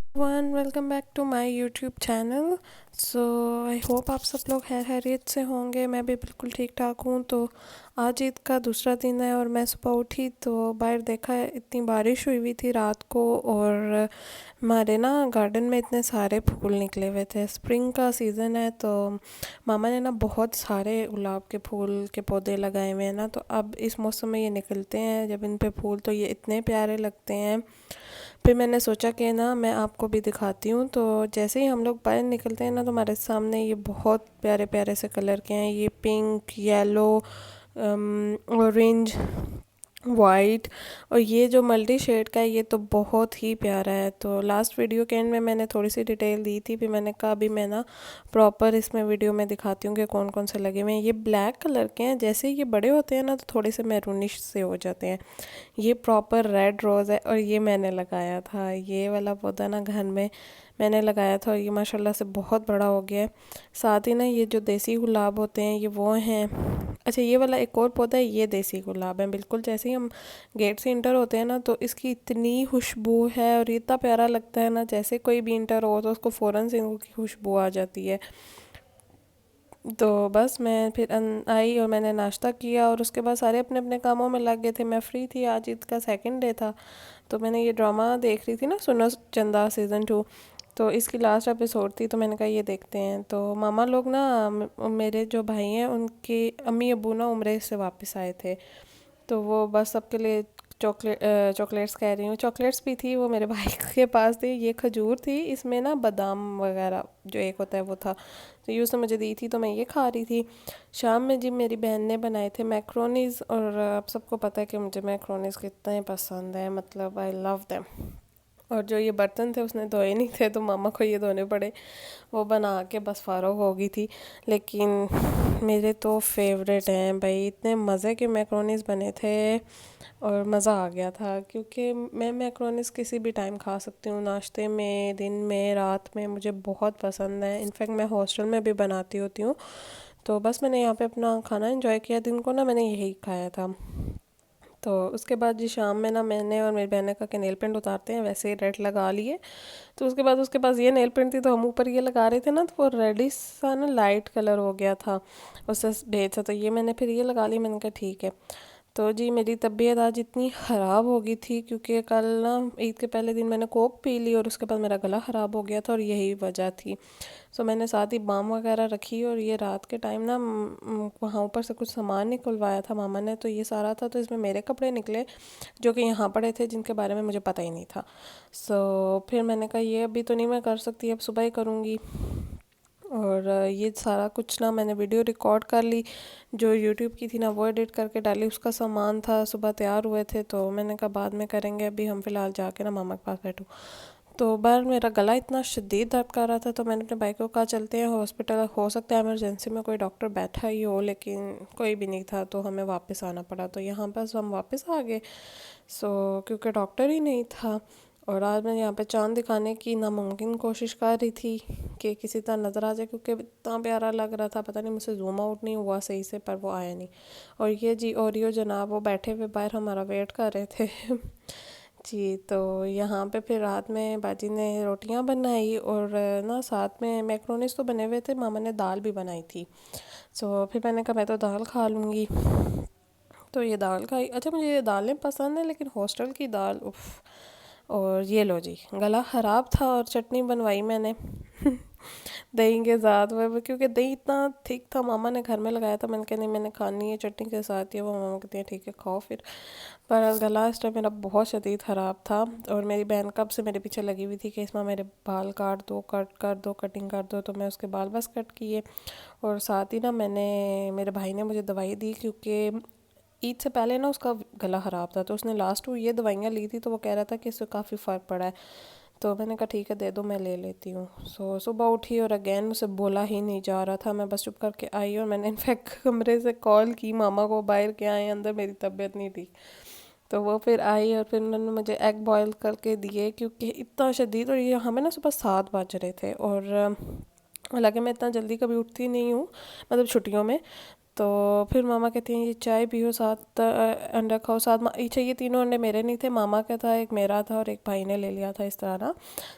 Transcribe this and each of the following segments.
One welcome back to my YouTube channel. So I hope आप सब लोग खैरियत से होंगे। मैं भी बिल्कुल ठीक ठाक हूँ। तो आज ईद का दूसरा दिन है और मैं सुबह उठी तो बाहर देखा है, इतनी बारिश हुई थी रात को। और हमारे ना गार्डन में इतने सारे फूल निकले हुए थे। स्प्रिंग का सीज़न है तो मामा ने ना बहुत सारे गुलाब के फूल के पौधे लगाए हुए हैं ना। तो अब इस मौसम में ये निकलते हैं जब इन पे फूल, तो ये इतने प्यारे लगते हैं। फिर मैंने सोचा कि ना मैं आपको भी दिखाती हूँ। तो जैसे ही हम लोग बाहर निकलते हैं ना तो हमारे सामने ये बहुत प्यारे प्यारे से कलर के हैं। ये पिंक, येलो, ऑरेंज, वाइट, और ये जो मल्टी शेड का है ये तो बहुत ही प्यारा है। तो लास्ट वीडियो के एंड में मैंने थोड़ी सी डिटेल दी थी, फिर मैंने कहा अभी मैं ना प्रॉपर इसमें वीडियो में दिखाती हूँ कि कौन कौन से लगे हुए हैं। ये ब्लैक कलर के हैं, जैसे ही ये बड़े होते हैं ना तो थोड़े से मैरूनिश से हो जाते हैं। ये प्रॉपर रेड रोज़ है और ये मैंने लगाया था। ये वाला पौधा ना घर में मैंने लगाया था और ये माशाल्लाह से बहुत बड़ा हो गया है। साथ ही ना ये जो देसी गुलाब होते हैं ये वो हैं। अच्छा, ये वाला एक और पौधा है, ये देसी गुलाब है। बिल्कुल जैसे ही हम गेट से इंटर होते हैं ना तो इसकी इतनी खुशबू है और ये इतना प्यारा लगता है ना, जैसे कोई भी इंटर हो तो उसको फ़ौरन से इनकी खुशबू आ जाती है। तो बस मैं फिर आई और मैंने नाश्ता किया और उसके बाद सारे अपने अपने कामों में लग गए थे। मैं फ्री थी, आज ईद का सेकंड डे था। तो मैंने ये ड्रामा देख रही थी ना, सुनो चंदा सीज़न 2। तो इसकी लास्ट एपिसोड थी तो मैंने कहा ये देखते हैं। तो मामा लोग ना मेरे जो भाई हैं उनके अम्मी अबू ना उम्रे से वापस आए थे। तो वो बस सबके लिए चॉकलेट्स कह रही हूँ, चॉकलेट्स भी थी वो मेरे भाई के पास थी। ये खजूर थी, इसमें ना बादाम वगैरह जो एक होता है वो था। तो ये उसने मुझे दी थी तो मैं ये खा रही थी। शाम में जी मेरी बहन ने बनाए थे मैक्रोनीज, और आप सबको पता है कि मुझे मैक्रोनीज कितने पसंद है, मतलब आई लव देम। और जो ये बर्तन थे उसने धोए नहीं थे तो मामा को ये धोने पड़े। वो बना के बस फारो हो गई थी। लेकिन मेरे तो फेवरेट हैं भाई, इतने मज़े के मैक्रोनीस बने थे और मज़ा आ गया था। क्योंकि मैं मैक्रोनीस किसी भी टाइम खा सकती हूँ, नाश्ते में, दिन में, रात में, मुझे बहुत पसंद है। इनफैक्ट मैं हॉस्टल में भी बनाती होती हूँ। तो बस मैंने यहाँ पे अपना खाना एंजॉय किया, दिन को ना मैंने यही खाया था। तो उसके बाद जी शाम में ना मैंने और मेरी बहन ने कहा कि नेल पेंट उतारते हैं, वैसे ही रेड लगा लिए। तो उसके बाद उसके पास ये नेल पेंट थी तो हम ऊपर ये लगा रहे थे ना तो वो रेडिश सा ना लाइट कलर हो गया था उससे भेज था। तो ये मैंने फिर ये लगा ली, मैंने कहा ठीक है। तो जी मेरी तबीयत आज इतनी ख़राब हो गई थी क्योंकि कल ना ईद के पहले दिन मैंने कोक पी ली और उसके बाद मेरा गला ख़राब हो गया था और यही वजह थी। सो मैंने साथ ही बाम वगैरह रखी और ये रात के टाइम ना वहाँ ऊपर से कुछ सामान निकलवाया था मामा ने, तो ये सारा था। तो इसमें मेरे कपड़े निकले जो कि यहाँ पड़े थे, जिनके बारे में मुझे पता ही नहीं था। फिर मैंने कहा ये अभी तो नहीं मैं कर सकती, अब सुबह ही करूँगी। और ये सारा कुछ ना मैंने वीडियो रिकॉर्ड कर ली, जो यूट्यूब की थी ना वो एडिट करके डाली। उसका सामान था, सुबह तैयार हुए थे तो मैंने कहा बाद में करेंगे, अभी हम फ़िलहाल जाके ना मामा के पास बैठूँ। तो बाहर मेरा गला इतना शदीद दर्द कर रहा था तो मैंने अपने भाई को कहा चलते हैं हॉस्पिटल, हो सकता है इमरजेंसी में कोई डॉक्टर बैठा ही हो, लेकिन कोई भी नहीं था तो हमें वापस आना पड़ा। तो यहाँ बस हम वापस आ गए। क्योंकि डॉक्टर ही नहीं था। और आज मैं यहाँ पे चांद दिखाने की नामुमकिन कोशिश कर रही थी कि किसी तरह नज़र आ जाए, क्योंकि इतना प्यारा लग रहा था। पता नहीं मुझसे जूम आउट नहीं हुआ सही से, पर वो आया नहीं। और ये जी ओरियो जनाब वो बैठे हुए बाहर हमारा वेट कर रहे थे जी। तो यहाँ पे फिर रात में बाजी ने रोटियां बनाई और ना साथ में मैक्रोनीस तो बने हुए थे, मामा ने दाल भी बनाई थी। फिर मैंने कहा मैं तो दाल खा लूँगी। तो ये दाल खाई। अच्छा, मुझे ये दालें पसंद है लेकिन हॉस्टल की दाल उफ। और ये लो जी, गला ख़राब था और चटनी बनवाई मैंने दही के साथ में, क्योंकि दही इतना थिक था। मामा ने घर में लगाया था, मैंने कहा नहीं मैंने खानी है चटनी के साथ ही। वो मामा कहती हैं ठीक है खाओ फिर। पर गला इस टाइम मेरा बहुत शदीद ख़राब था। और मेरी बहन कब से मेरे पीछे लगी हुई थी कि इसमें मेरे बाल काट दो, कट कर दो, कटिंग कर दो। तो मैं उसके बाल बस कट किए। और साथ ही ना मेरे भाई ने मुझे दवाई दी, क्योंकि ईद से पहले ना उसका गला ख़राब था तो उसने लास्ट को ये दवाइयाँ ली थी। तो वो कह रहा था कि इससे काफ़ी फ़र्क पड़ा है। तो मैंने कहा ठीक है दे दो, मैं ले लेती हूँ। सुबह उठी और अगेन मुझसे बोला ही नहीं जा रहा था। मैं बस चुप करके आई और मैंने इनफैक्ट कमरे से कॉल की मामा को, बाहर के आए अंदर, मेरी तबीयत नहीं ठीक। तो वो फिर आई और फिर उन्होंने मुझे एग बॉयल करके दिए, क्योंकि इतना शदीद। और ये हमें ना सुबह 7 बज रहे थे और हालांकि मैं इतना जल्दी कभी उठती नहीं हूँ, मतलब छुट्टियों में। तो फिर मामा कहती हैं ये चाय पियो, साथ अंडा खाओ साथ। अच्छा ये तीनों अंडे मेरे नहीं थे, मामा का था, एक मेरा था और एक भाई ने ले लिया था इस तरह ना।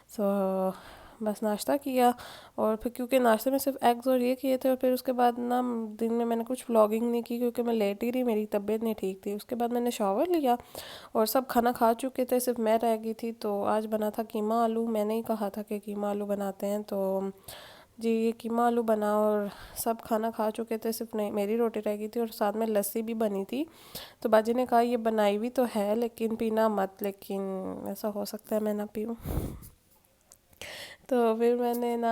सो बस नाश्ता किया और फिर क्योंकि नाश्ते में सिर्फ एग्स और ये किए थे, और फिर उसके बाद ना दिन में मैंने कुछ व्लॉगिंग नहीं की क्योंकि मैं लेट ही रही, मेरी तबीयत नहीं ठीक थी। उसके बाद मैंने शावर लिया और सब खाना खा चुके थे, सिर्फ मैं रह गई थी। तो आज बना था कीमा आलू, मैंने ही कहा था कि कीमा आलू बनाते हैं, तो जी ये कीमा आलू बना और सब खाना खा चुके थे, सिर्फ नहीं मेरी रोटी रह गई थी और साथ में लस्सी भी बनी थी। तो बाजी ने कहा ये बनाई हुई तो है लेकिन पीना मत, लेकिन ऐसा हो सकता है मैं ना पीऊँ। तो फिर मैंने ना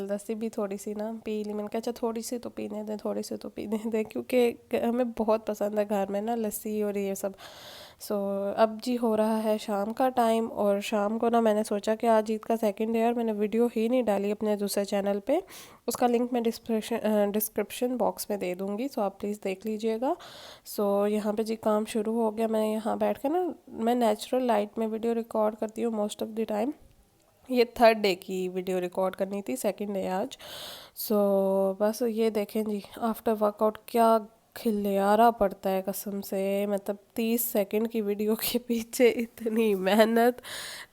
लस्सी भी थोड़ी सी ना पी ली। मैंने कहा अच्छा थोड़ी सी तो पीने दें, थोड़ी सी तो पीने दें, क्योंकि हमें बहुत पसंद है घर में ना लस्सी और ये सब। सो अब जी हो रहा है शाम का टाइम, और शाम को ना मैंने सोचा कि आज ईद का सेकंड डे है और मैंने वीडियो ही नहीं डाली अपने दूसरे चैनल पे। उसका लिंक मैं डिस्क्रिप्शन बॉक्स में दे दूँगी, सो आप प्लीज़ देख लीजिएगा। सो यहाँ पे जी काम शुरू हो गया। मैं यहाँ बैठ कर ना, मैं नेचुरल लाइट में वीडियो रिकॉर्ड करती हूँ मोस्ट ऑफ द टाइम। ये थर्ड डे की वीडियो रिकॉर्ड करनी थी, सेकंड डे आज। सो बस ये देखें जी, आफ्टर वर्कआउट क्या खिलियारा पड़ता है कसम से। मतलब 30 सेकंड की वीडियो के पीछे इतनी मेहनत,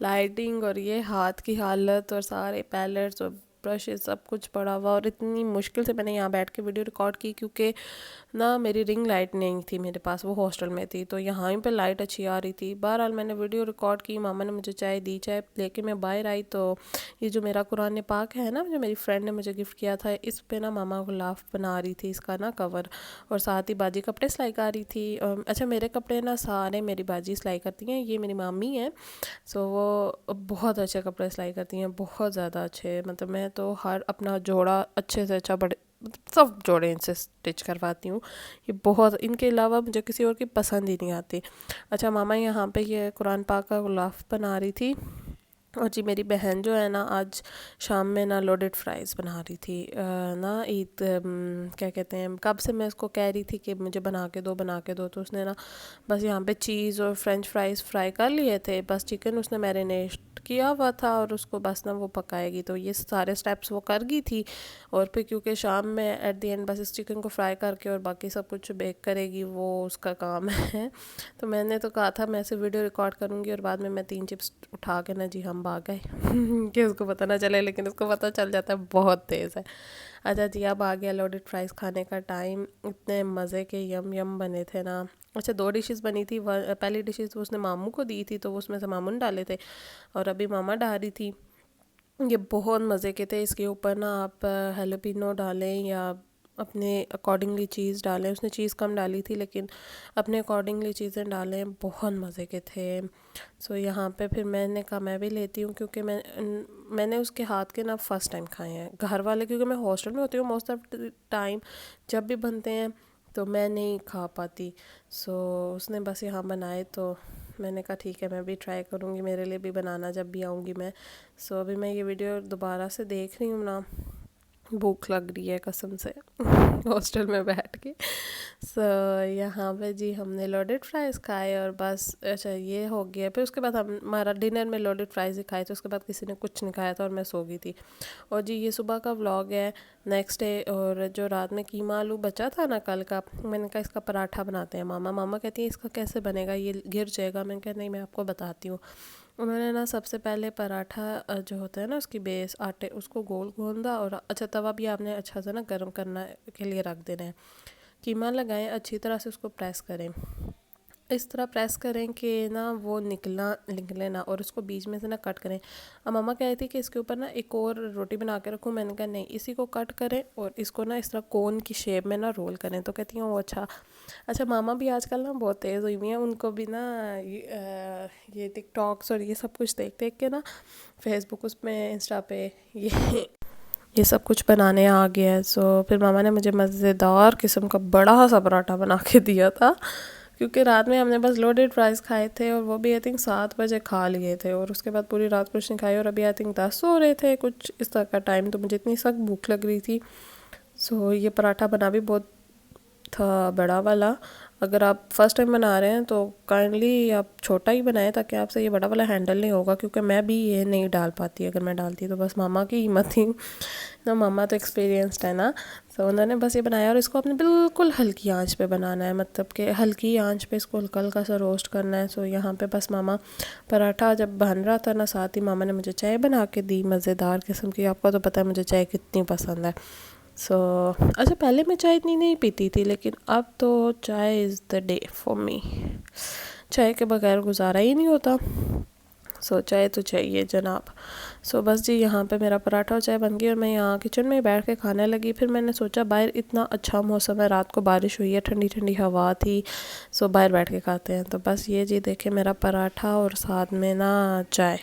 लाइटिंग और ये हाथ की हालत और सारे पैलेट्स और ब्रशेस सब कुछ पड़ा हुआ, और इतनी मुश्किल से मैंने यहाँ बैठ के वीडियो रिकॉर्ड की क्योंकि ना मेरी रिंग लाइट नहीं थी मेरे पास, वो हॉस्टल में थी, तो यहाँ पे लाइट अच्छी आ रही थी। बहरहाल मैंने वीडियो रिकॉर्ड की, मामा ने मुझे चाय दी, चाय लेके मैं बाहर आई तो ये जो मेरा कुरान पाक है ना, जो मेरी फ्रेंड ने मुझे गिफ्ट किया था, इस पे ना मामा गुलाफ बना रही थी, इसका ना कवर, और साथ ही बाजी कपड़े सिलाई कर रही थी। अच्छा मेरे कपड़े ना सारे मेरी बाजी सिलाई करती हैं, ये मेरी मामी है। सो वो बहुत अच्छे कपड़े सिलाई करती हैं, बहुत ज़्यादा अच्छे। मतलब मैं तो हर अपना जोड़ा अच्छे से अच्छा बड़े सब जोड़े इनसे स्टिच करवाती हूँ। ये बहुत, इनके अलावा मुझे किसी और की पसंद ही नहीं आती। अच्छा मामा यहाँ पे ये कुरान पाक का गुलाफ बना रही थी, और जी मेरी बहन जो है ना आज शाम में ना लोडेड फ्राइज़ बना रही थी। ना ईद क्या कहते हैं, कब से मैं उसको कह रही थी कि मुझे बना के दो बना के दो, तो उसने ना बस यहाँ पे चीज़ और फ्रेंच फ्राइज़ फ्राई कर लिए थे, बस चिकन उसने मैरिनेट किया हुआ था और उसको बस ना वो पकाएगी, तो ये सारे स्टेप्स वो कर गई थी। और फिर क्योंकि शाम में एट द एंड बस इस चिकन को फ्राई करके और बाकी सब कुछ बेक करेगी, वो उसका काम है। तो मैंने तो कहा था मैं ऐसे वीडियो रिकॉर्ड करूँगी और बाद में मैं 3 चिप्स उठा के ना जी हम भाग गए कि उसको पता ना चले, लेकिन उसको पता चल जाता है, बहुत तेज़ है। अच्छा जी अब आ गया लोडेड फ्राइज़ खाने का टाइम। इतने मज़े के यम यम बने थे ना। अच्छा 2 डिशेस बनी थी, पहली डिशेस तो उसने मामू को दी थी, तो वो उसमें से मामू ने डाले थे और अभी मामा डाल रही थी। ये बहुत मज़े के थे। इसके ऊपर ना आप हेलोपिनो डालें या अपने अकॉर्डिंगली चीज़ डालें, उसने चीज़ कम डाली थी लेकिन अपने अकॉर्डिंगली चीज़ें डालें, बहुत मज़े के थे। सो यहाँ पे फिर मैंने कहा मैं भी लेती हूँ, क्योंकि मैंने उसके हाथ के ना फ़र्स्ट टाइम खाए हैं। घर वाले, क्योंकि मैं हॉस्टल में होती हूँ मोस्ट ऑफ टाइम, जब भी बनते हैं तो मैं नहीं खा पाती। सो उसने बस यहाँ बनाए तो मैंने कहा ठीक है मैं भी ट्राई करूँगी, मेरे लिए भी बनाना जब भी आऊँगी मैं। सो अभी मैं ये वीडियो दोबारा से देख रही हूँ ना, भूख लग रही है कसम से हॉस्टल में बैठ के। सो यहाँ पे जी हमने लोडेड फ्राइज़ खाए और बस अच्छा ये हो गया। फिर उसके बाद हमारा डिनर में लोडेड फ्राइज़ ही खाए थे, उसके बाद किसी ने कुछ नहीं खाया था और मैं सो गई थी। और जी ये सुबह का व्लॉग है नेक्स्ट डे। और जो रात में कीमा आलू बचा था ना कल का, मैंने कहा इसका पराठा बनाते हैं। मामा कहती है इसका कैसे बनेगा, ये गिर जाएगा। मैंने कहा नहीं मैं आपको बताती हूँ। उन्होंने ना सबसे पहले पराठा जो होता है ना उसकी बेस आटे, उसको गोल गूंदा और अच्छा तवा भी आपने अच्छा सा ना गर्म करना के लिए रख देना है। कीमा लगाएं, अच्छी तरह से उसको प्रेस करें, इस तरह प्रेस करें कि ना वो निकले ना, और उसको बीच में से ना कट करें। अब मम्मा कह रही थी कि इसके ऊपर ना एक और रोटी बना के रखूँ, मैंने कहा नहीं इसी को कट करें और इसको ना इस तरह कोन की शेप में ना रोल करें। तो कहती हूँ वो अच्छा मामा भी आजकल ना बहुत तेज़ हुई हुई हैं, उनको भी ना ये टिकटॉक्स और ये सब कुछ देख देख के ना फेसबुक उसमें इंस्टा पे ये सब कुछ बनाने आ गया है। सो फिर मामा ने मुझे मज़ेदार किस्म का बड़ा सा पराठा बना के दिया था, क्योंकि रात में हमने बस लोडेड फ्राइज़ खाए थे और वो भी आई थिंक 7 बजे खा लिए थे, और उसके बाद पूरी रात कुछ नहीं खाई, और अभी आई थिंक 10 हो रहे थे कुछ इस तरह का टाइम। तो मुझे इतनी सख्त भूख लग रही थी। सो ये पराठा बना भी बहुत था बड़ा वाला, अगर आप फर्स्ट टाइम बना रहे हैं तो काइंडली आप छोटा ही बनाएं, ताकि आपसे ये बड़ा वाला हैंडल नहीं होगा, क्योंकि मैं भी ये नहीं डाल पाती। अगर मैं डालती तो बस मामा की हिम्मत थी ना, मामा तो एक्सपीरियंस्ड है ना। तो उन्होंने बस ये बनाया, और इसको आपने बिल्कुल हल्की आंच पे बनाना है, मतलब कि हल्की आंच पे इसको हल्का हल्का सा रोस्ट करना है। सो यहाँ पे बस मामा पराठा जब बन रहा था ना, साथ ही मामा ने मुझे चाय बना के दी, मज़ेदार किस्म की। आपको तो पता है मुझे चाय कितनी पसंद है। सो अच्छा, पहले मैं चाय इतनी नहीं पीती थी, लेकिन अब तो चाय is the day for me. चाय के बगैर गुजारा ही नहीं होता। सो चाय तो चाहिए जनाब। सो बस जी, यहाँ पे मेरा पराठा और चाय बन गई, और मैं यहाँ किचन में बैठ के खाने लगी। फिर मैंने सोचा बाहर इतना अच्छा मौसम है, रात को बारिश हुई है, ठंडी ठंडी हवा थी, सो बाहर बैठ के खाते हैं। तो बस ये जी देखे, मेरा पराठा और साथ में ना चाय।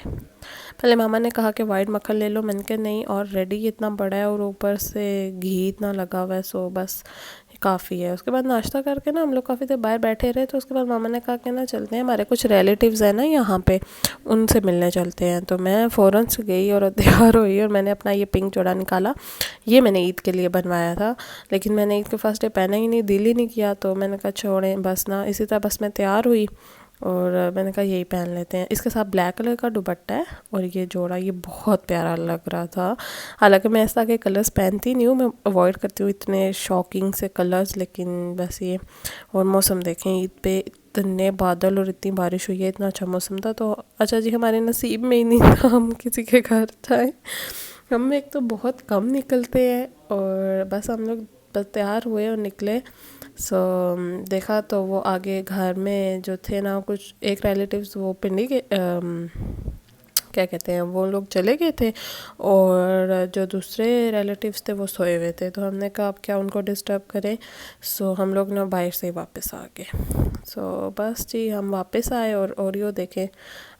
पहले मामा ने कहा कि वाइट मक्खन ले लो, मैंने कहा नहीं, और रेडी इतना बड़ा है और ऊपर से घी इतना लगा हुआ है, सो बस काफ़ी है। उसके बाद नाश्ता करके ना हम लोग काफ़ी देर बाहर बैठे रहे। तो उसके बाद मामा ने कहा कि ना चलते हैं, हमारे कुछ रिलेटिव्स हैं ना यहाँ पे, उनसे मिलने चलते हैं। तो मैं फ़ौरन से गई और तैयार हुई, और मैंने अपना ये पिंक जोड़ा निकाला। ये मैंने ईद के लिए बनवाया था, लेकिन मैंने ईद के फर्स्ट डे पहना ही नहीं, दिल ही नहीं किया। तो मैंने कहा छोड़ें बस ना, इसी तरह बस मैं तैयार हुई, और मैंने कहा यही पहन लेते हैं। इसके साथ ब्लैक कलर का दुपट्टा है, और ये जोड़ा ये बहुत प्यारा लग रहा था। हालांकि मैं इस तरह के कलर्स पहनती नहीं हूँ, मैं अवॉइड करती हूँ इतने शॉकिंग से कलर्स, लेकिन बस ये। और मौसम देखें, ईद पे इतने बादल और इतनी बारिश हुई है, इतना अच्छा मौसम था। तो अच्छा जी, हमारे नसीब में ही नहीं था हम किसी के घर जाए। हम एक तो बहुत कम निकलते हैं, और बस हम लोग बस तैयार हुए और निकले। सो देखा तो वो आगे घर में जो थे ना, कुछ एक रिलेटिव्स वो पिंडी के क्या कहते हैं, वो लोग चले गए थे, और जो दूसरे रिलेटिव्स थे वो सोए हुए थे। तो हमने कहा अब क्या उनको डिस्टर्ब करें। सो हम लोग ना बाहर से ही वापस आ गए। सो बस जी, हम वापस आए, और ओरियो देखें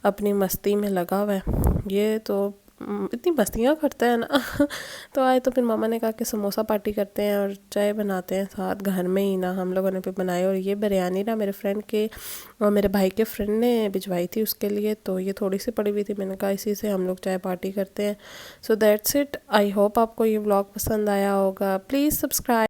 अपनी मस्ती में लगा हुआ है। ये तो इतनी मस्तियाँ करता है ना। तो आए तो फिर मामा ने कहा कि समोसा पार्टी करते हैं और चाय बनाते हैं साथ, घर में ही ना हम लोगों ने फिर बनाई। और ये बिरयानी ना मेरे फ्रेंड के और मेरे भाई के फ्रेंड ने भिजवाई थी उसके लिए, तो ये थोड़ी सी पड़ी हुई थी, मैंने कहा इसी से हम लोग चाय पार्टी करते हैं। So that's it. I hope आपको ये व्लॉग पसंद आया होगा। Please subscribe.